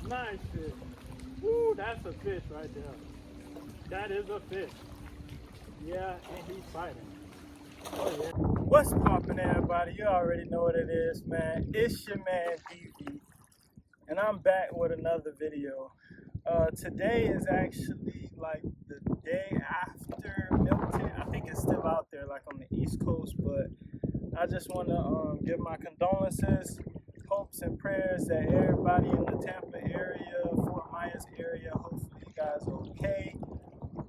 Nice fish. Woo, that's a fish right there. That is a fish. Yeah, and he's fighting. Oh yeah. What's poppin', everybody? You already know what it is, man. It's your man DV, and I'm back with another video. Today is actually like the day after Milton. I think it's still out there, like on the East Coast, but I just want to give my condolences, hopes, and prayers that everybody in the Tampa area, Fort Myers area, hopefully you guys are okay.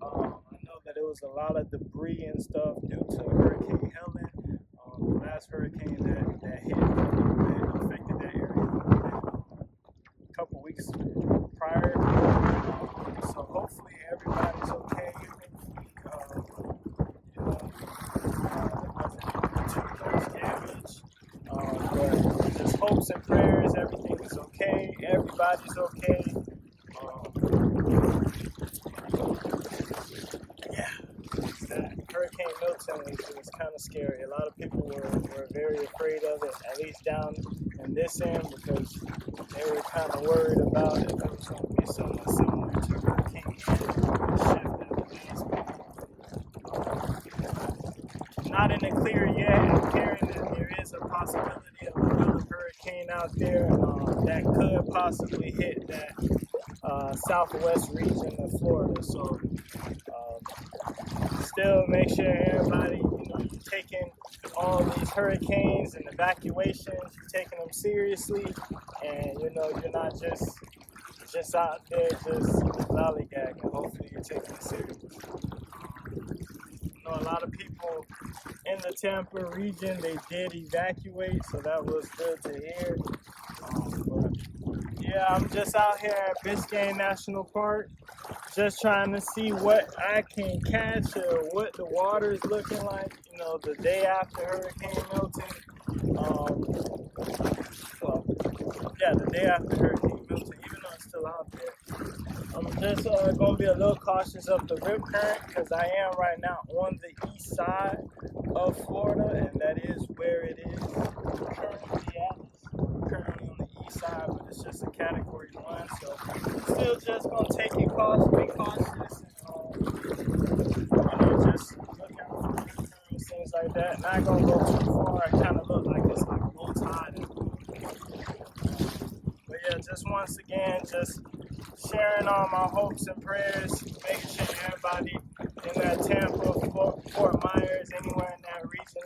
I know that it was a lot of debris and stuff due to Hurricane Milton. The last hurricane that hit affected that area a couple weeks prior. So hopefully everybody's okay. There wasn't too much damage. But just hopes and prayers, everything is okay. Everybody's okay. Hurricane Milton was kind of scary. A lot of people were very afraid of it, at least down in this end, because they were kind of worried about if it was going to be something similar to Hurricane Milton. Not in the clear yet. I'm hearing that there is a possibility of another hurricane out there that could possibly hit that southwest region of Florida. So still make sure everybody, you're taking all these hurricanes and evacuations, you're taking them seriously, and you're not just out there just lollygagging. Hopefully you're taking it seriously. A lot of people in the Tampa region, they did evacuate, so that was good to hear. But yeah, I'm just out here at Biscayne National Park, just trying to see what I can catch or what the water is looking like, the day after Hurricane Milton. The day after Hurricane Milton, even though it's still out there. I'm just going to be a little cautious of the rip current, because I am right now on the east side of Florida, and that is where it is currently at. Currently on the east side, but it's just a category 1, so still just going to take it be cautious, and just look out for rip currents, things like that. Not going to go too far. It kind of look like it's like low tide. But yeah, just once again, just sharing all my hopes and prayers, making sure everybody in that Tampa, Fort Myers, anywhere in that region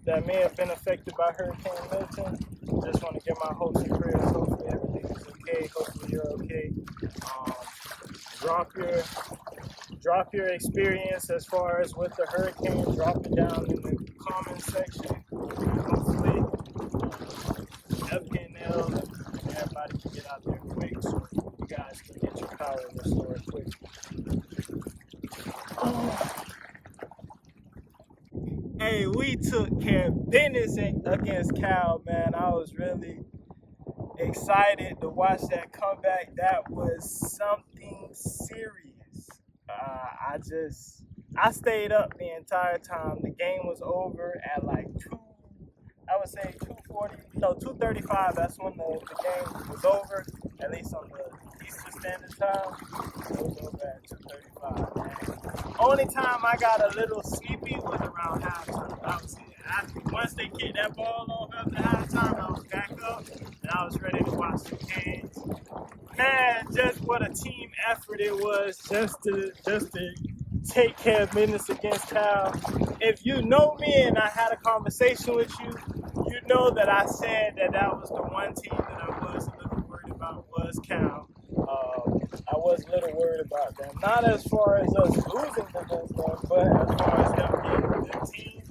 that may have been affected by Hurricane Milton, just want to give my hopes and prayers. Hopefully everything is okay. Hopefully you're okay. Drop your experience as far as with the hurricane. Drop it down in the comment section. Hopefully everything else, everybody can get out there quick, so you guys can get your power restored quick. Hey, we took care of business against Cal, man. I was really excited to watch that comeback. That was something serious. I stayed up the entire time. The game was over at like 2:35. That's when the game was over, at least on the Eastern Standard Time. It was over at 2:35, man. Only time I got a little sleepy was around halftime. Once they kicked that ball off after halftime, I was back up and I was ready to watch the games. Man, just what a team effort it was just to take care of business against Cal. If you know me and I had a conversation with you, you know that I said that was the one team that I was a little worried about was Cal. I was a little worried about them. Not as far as us losing against them, but as far as them being a good team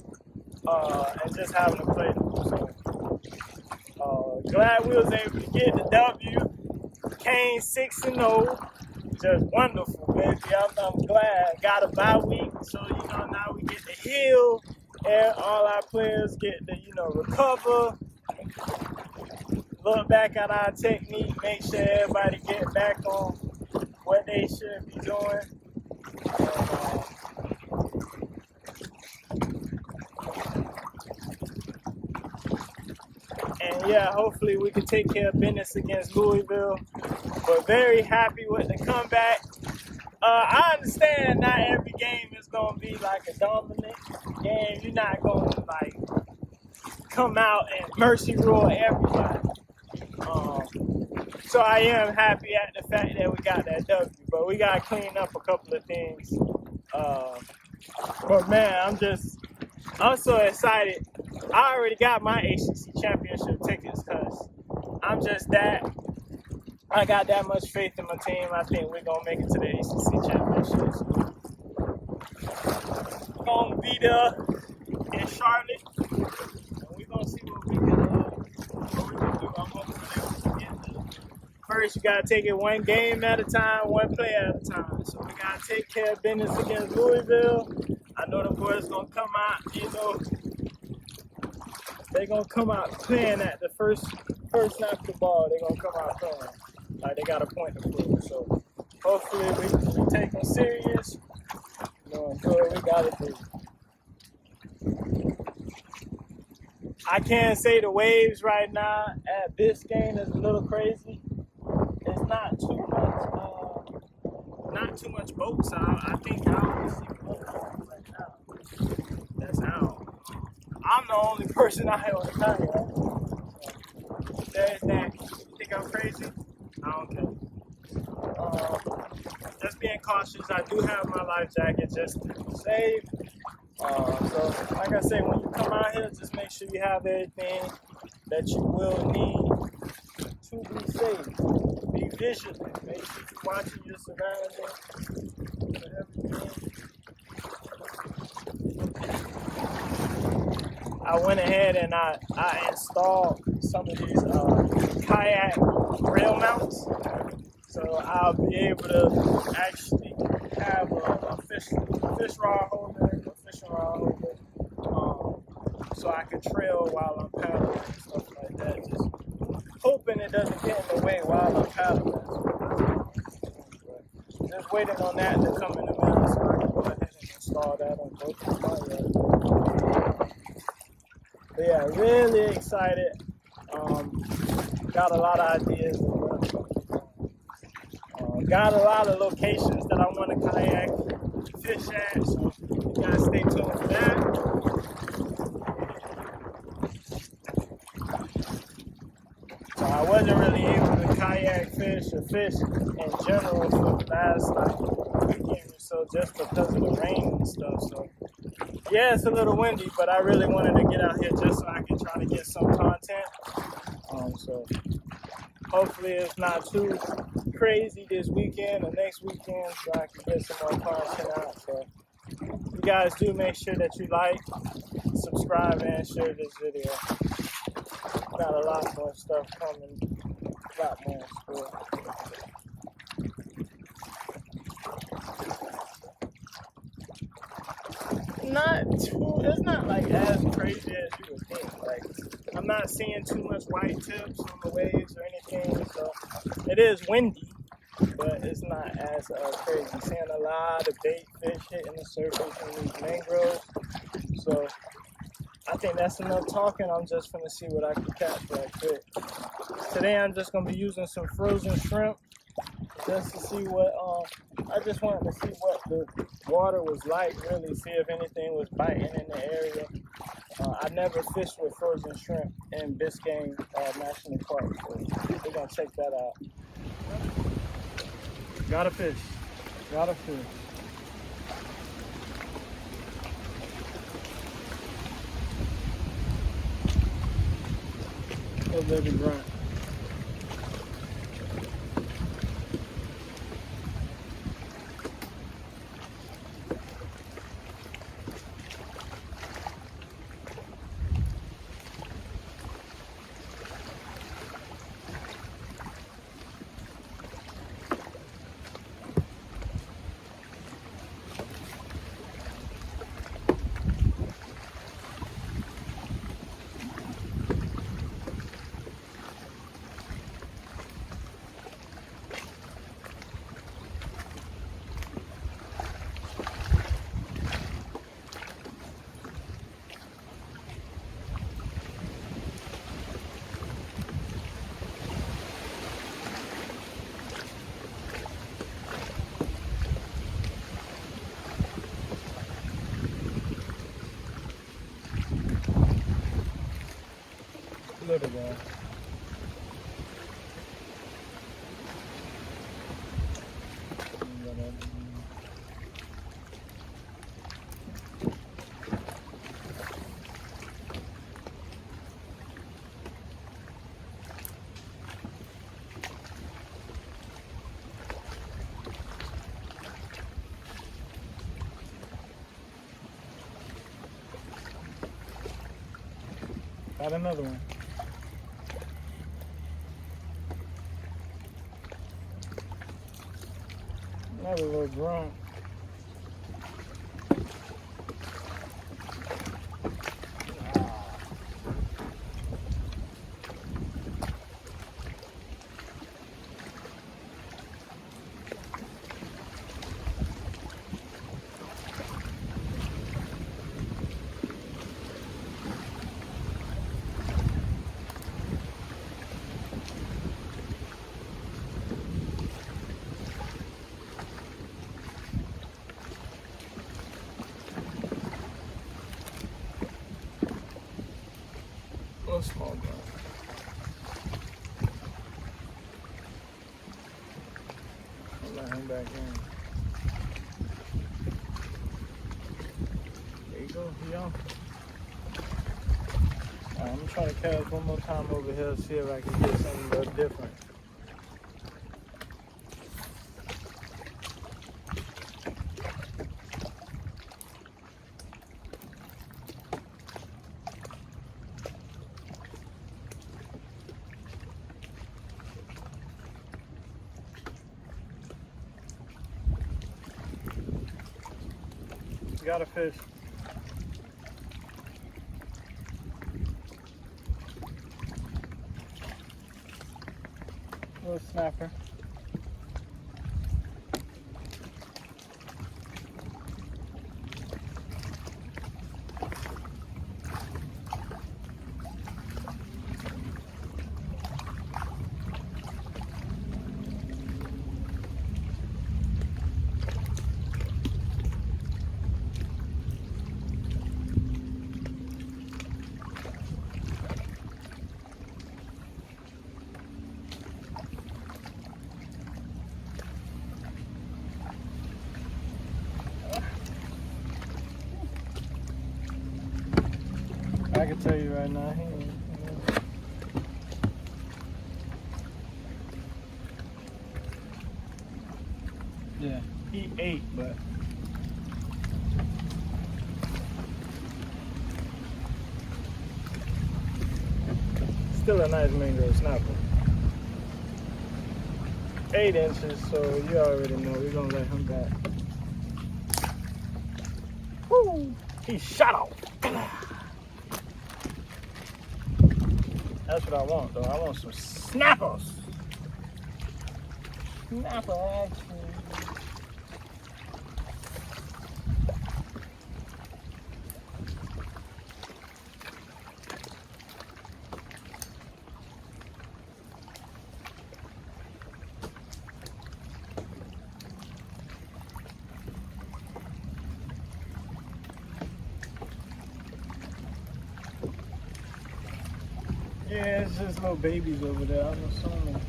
and just having to play them. So, glad we was able to get the W. Kane 6-0. Just wonderful, baby. I'm glad. Got a bye week, so now we get to heal, and all our players get to recover, look back at our technique, make sure everybody get back on what they should be doing. And yeah, hopefully we can take care of business against Louisville. But very happy with the comeback. I understand not every game is going to be like a dominant game. You're not going to like come out and mercy rule everybody. So I am happy at the fact that we got that W, but we got to clean up a couple of things. But man, I'm so excited. I already got my ACC championship tickets because I got that much faith in my team. I think we're going to make it to the ACC championships. We're going to be there in Charlotte, and we're going to see what we can do. I'm hoping get there. First, you got to take it one game at a time, one play at a time. So we got to take care of business against Louisville. I know the boys going to come out, they're going to come out playing at the first snap of the ball. They're going to come out playing. Like they got a point to prove. So hopefully we take them serious. And do what we got to do. I can't say the waves right now at Biscayne is a little crazy. It's not too much boats out. I think I only see boats right now. That's out. I'm the only person out here on the kayak. There's that. You think I'm crazy? I don't care. Just being cautious. I do have my life jacket just to be safe. So, like I say, when you come out here, just make sure you have everything that you will need to be safe. Be vigilant. Make sure you're watching your surroundings. I went ahead and I installed some of these kayak rail mounts, so I'll be able to actually have a fish rod holder, a fishing rod holder, so I can trail while I'm paddling and stuff like that. Just hoping it doesn't get in the way while I'm paddling. Just waiting on that to come in the mail so I can go ahead and install that on both of my kayaks. But yeah, really excited. Got a lot of ideas. Got a lot of locations that I want to kayak fish at, so you gotta stay tuned for that. So I wasn't really able to kayak fish or fish in general for the last weekend or so, just because of the rain and stuff. So yeah, it's a little windy, but I really wanted to get out here just so I can try to get some content. So hopefully it's not too crazy this weekend or next weekend, so I can get some more content out. So you guys do make sure that you like, subscribe, and share this video. Got a lot more stuff coming, a lot more in store. It's not like as crazy as you would think. Like, I'm not seeing too much white tips on the waves or anything, so it is windy, but it's not as crazy. Seeing a lot of bait fish hitting the surface in these mangroves, so I think that's enough talking. I'm just gonna see what I can catch right quick. Today I'm just gonna be using some frozen shrimp just to see what I just wanted to see what the water was like, really see if anything was biting in the area. I never fished with frozen shrimp in Biscayne National Park, so we're gonna check that out. Got a fish. Oh, baby grunt. little guy. Got another one. Another little grunt. Little small grunt. I'll let him back in. There you go, he on. Alright, I'm gonna try to cast one more time over here, see if I can get something a little different. Got a fish. Little snapper. I can tell you right now, he ain't. Yeah, he ate, but still a nice mangrove snapper. 8 inches, so you already know we're gonna let him back. Woo! He shot off. That's what I want, though. I want some snappers. Snapper action. Yeah, it's just little babies over there, I'm assuming.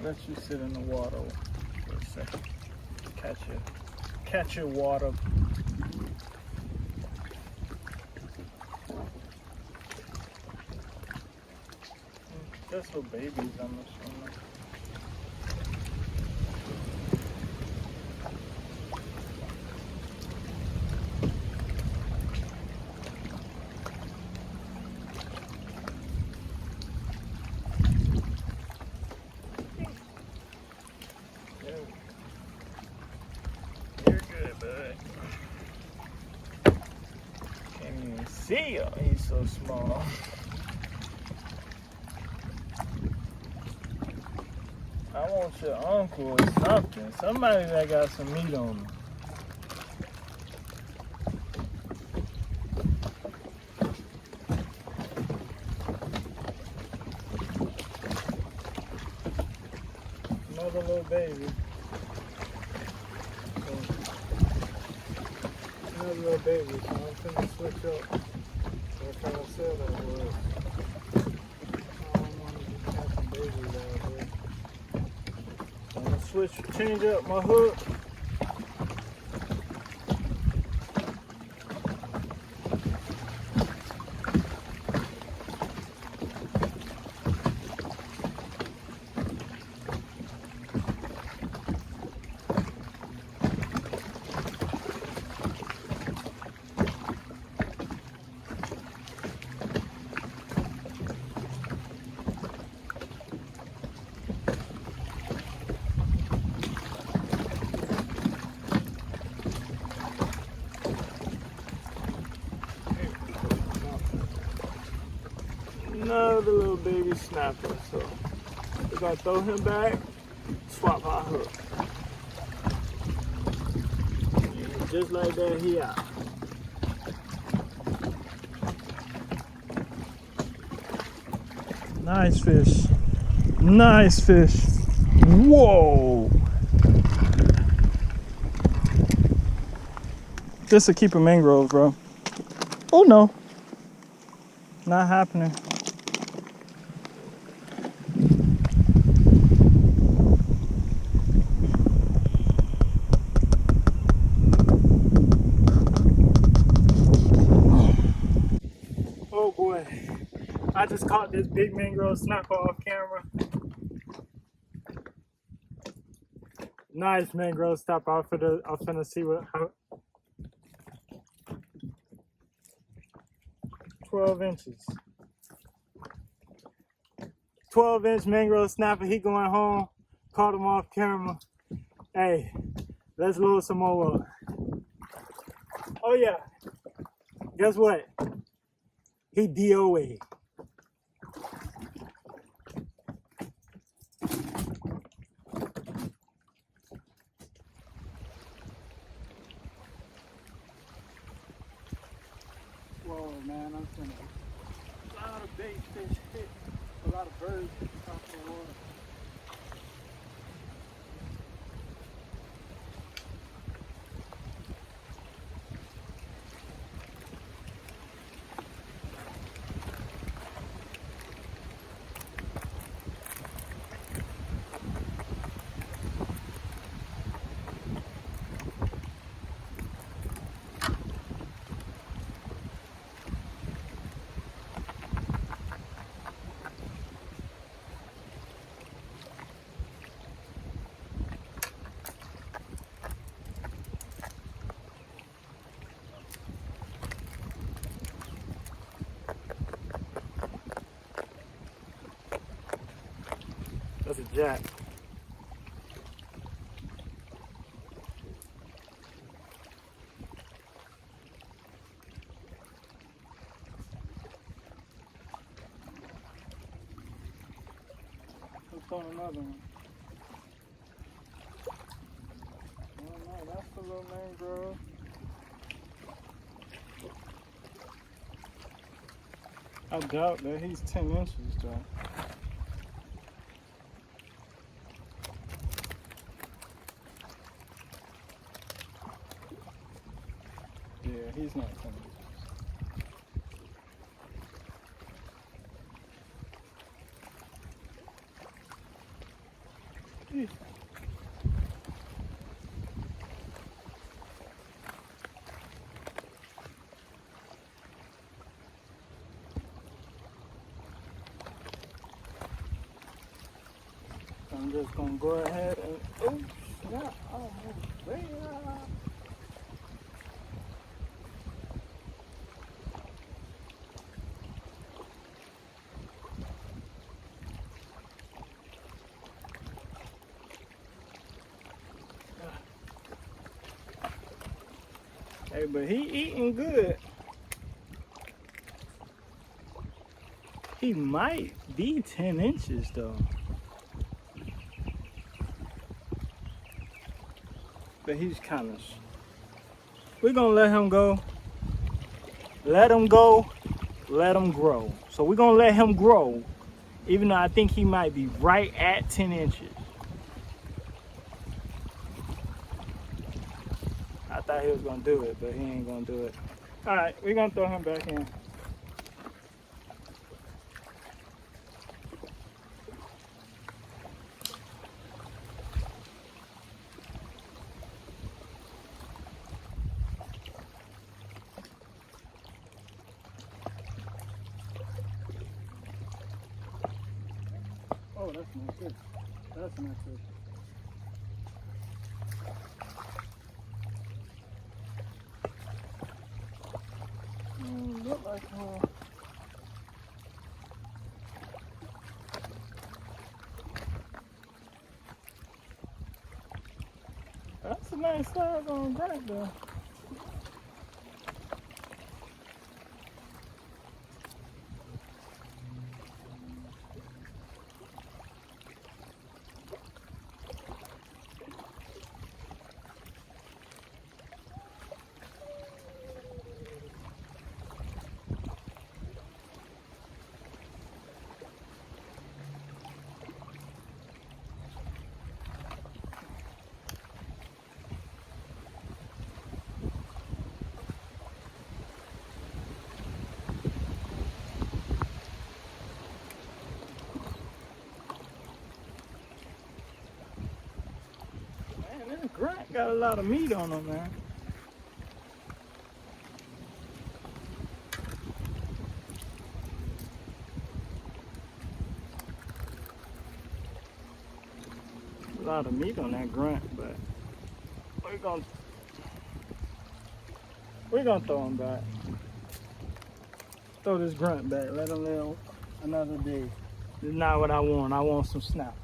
Let you sit in the water for a second. Catch your water. Just little babies, I'm assuming. See ya, he's so small. I want your uncle or something. Somebody that got some meat on him. another little baby. Another little baby, so I'm finna switch up. That's how I said I was. I don't want to be catching babies out there. So I'm gonna change up my hook. Another little baby snapper, so we're gonna throw him back, swap our hook. And just like that, he out. Nice fish. Nice fish. Whoa! Just to keep a mangrove, bro. Oh no. Not happening. Oh boy, I just caught this big mangrove snapper off camera. Nice mangrove snapper. I'm finna see how 12 inches. 12-inch mangrove snapper. He going home. Caught him off camera. Hey, let's load some more up. Oh yeah. Guess what? He DOA. Whoa, man, I'm seeing a lot of bait fish hit, a lot of birds off the water. That's a jack. Let's on another one. Oh no, that's the little mangrove. I doubt that he's 10 inches though. Yeah, he's not 10 inches. I'm just gonna go ahead and yeah, almost there. Hey, but he eating good. He might be 10 inches though. But he's kind of... We're gonna let him go. Let him go. Let him grow. So we're gonna let him grow. Even though I think he might be right at 10 inches. I thought he was gonna do it, but he ain't gonna do it. All right, we're gonna throw him back in. Oh, that's my fish. That's my fish. Look like that's a nice size on that though. Grunt got a lot of meat on him, man. A lot of meat on that grunt, but we're gonna throw him back. Throw this grunt back. Let him live another day. This is not what I want. I want some snap.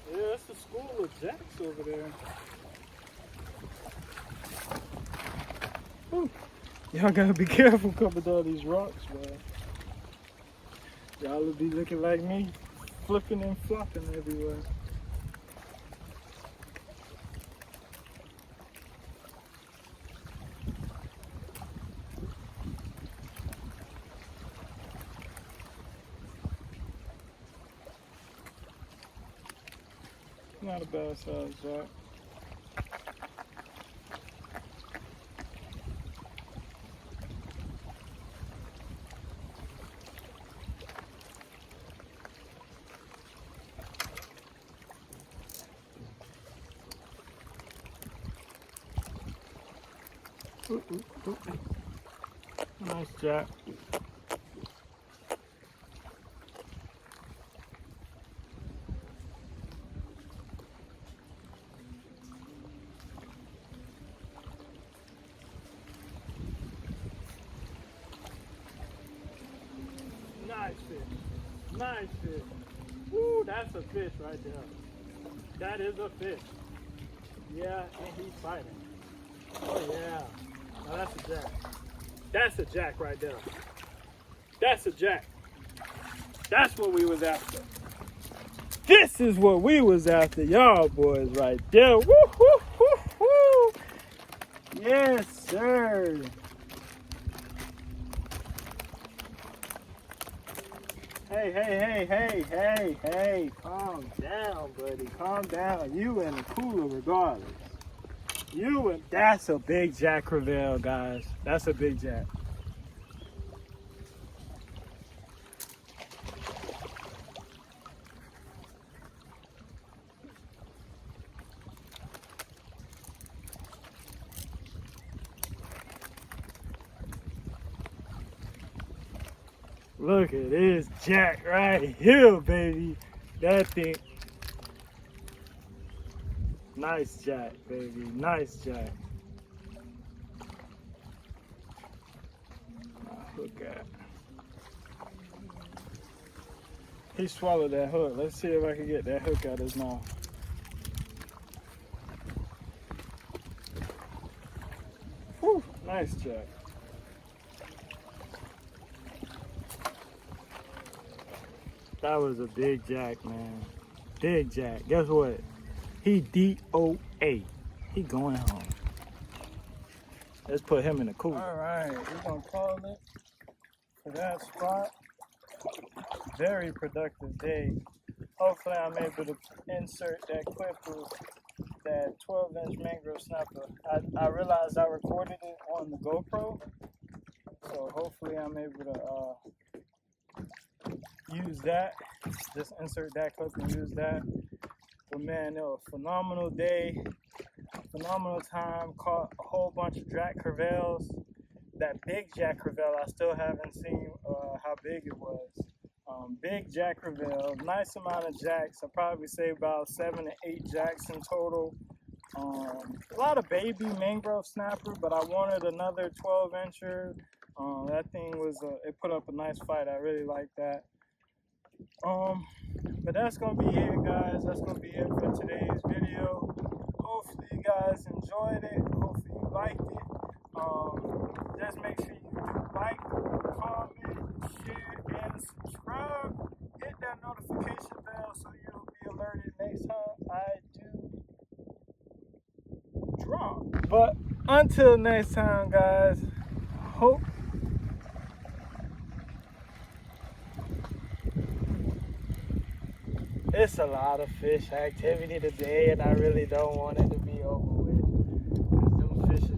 Yeah, that's the school of jacks over there. Ooh. Y'all gotta be careful coming with all these rocks, man. Y'all will be looking like me, flipping and flopping everywhere. Not a bad size jack. Ooh, ooh, ooh. Nice jack. Nice fish. Nice fish. Woo, that's a fish right there. That is a fish. Yeah, and he's fighting. Oh yeah. Now that's a jack. That's a jack right there. That's a jack. That's what we was after. This is what we was after, y'all boys right there. Woo, woo, woo, woo. Yes, sir. Hey, calm down, buddy. Calm down. You in the cooler regardless. That's a big jack crevalle, guys. That's a big jack. Look at this jack right here, baby. That thing. Nice jack, baby. Nice jack. Hook at. He swallowed that hook. Let's see if I can get that hook out of his mouth. Nice jack. That was a big jack, man. Big jack. Guess what? He DOA. He going home. Let's put him in the cooler. All right, we're gonna call it for that spot. Very productive day. Hopefully I'm able to insert that clip of that 12-inch mangrove snapper. I realized I recorded it on the GoPro, so hopefully I'm able to use that. Just insert that clip and use that. But man, it was a phenomenal day, phenomenal time. Caught a whole bunch of Jack Crevalles. That big Jack Crevalle, I still haven't seen how big it was. Big Jack Crevalle, nice amount of jacks. I'd probably say about 7 to 8 jacks in total. A lot of baby mangrove snapper, but I wanted another 12-incher. That thing was, it put up a nice fight. I really like that. But that's gonna be it, guys. That's gonna be it for today's video. Hopefully you guys enjoyed it. Hopefully you liked it. Just make sure you do like, comment, share, and subscribe. Hit that notification bell so you'll be alerted next time I do drop. But until next time, guys, hope it's a lot of fish activity today, and I really don't want it to be over with. 'Cause them fish